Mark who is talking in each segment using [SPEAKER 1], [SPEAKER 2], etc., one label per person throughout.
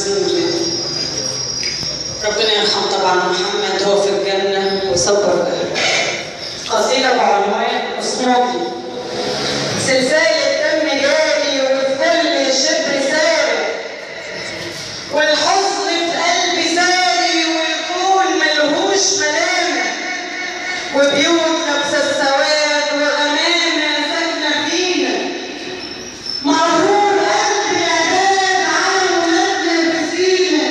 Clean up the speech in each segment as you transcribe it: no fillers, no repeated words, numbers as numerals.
[SPEAKER 1] مسنودة. ربنا يرحم طبعا محمد، هو في الجنة ويصبر أهله. قصيدة بعنوان أسموكي. سلسال الدم جاري وفي كل شبر ساري، والحزن في قلبي ساري، والكون ملهوش ملامح، وبيوت لابسة السواد وغمامة ساكنة فينا. مرهون قلبي عباد على ولادنا بسينا،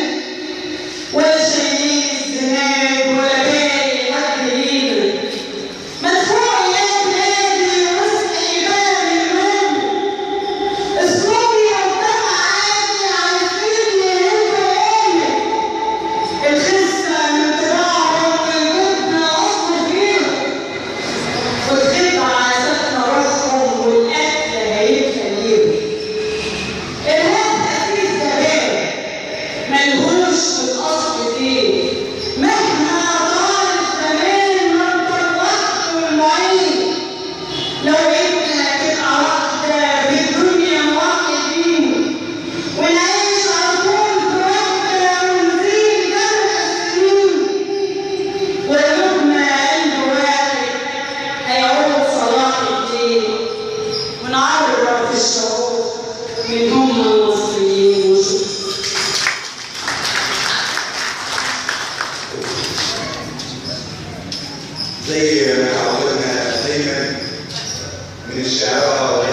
[SPEAKER 1] ولا شايلين الزناد ولا باقي حد لينا. مدفوع يا بلادي وسط حبال النوم، اسلوبي قدام عادي عارفين انت امك. الخسة من طباعهم والجبن اصل فيهم، والخدعة ساكنة روحهم والاكل هيبقى ليهم. الواد اكيد زمان ملهوش في الاصل فيه، مهما طال الزمان ما انت الوقت والمعين. لو جبنا قطعة واحدة بالدنيا موحدين، ونعيش على طول في وحدة ونزيد جرح السنين، وقلوبنا قلب واحد هيعود صلاح الدين، ونعرف الشعوب من هم المصريين. وشكرا.
[SPEAKER 2] زي ما عودنا دايما من الشعراء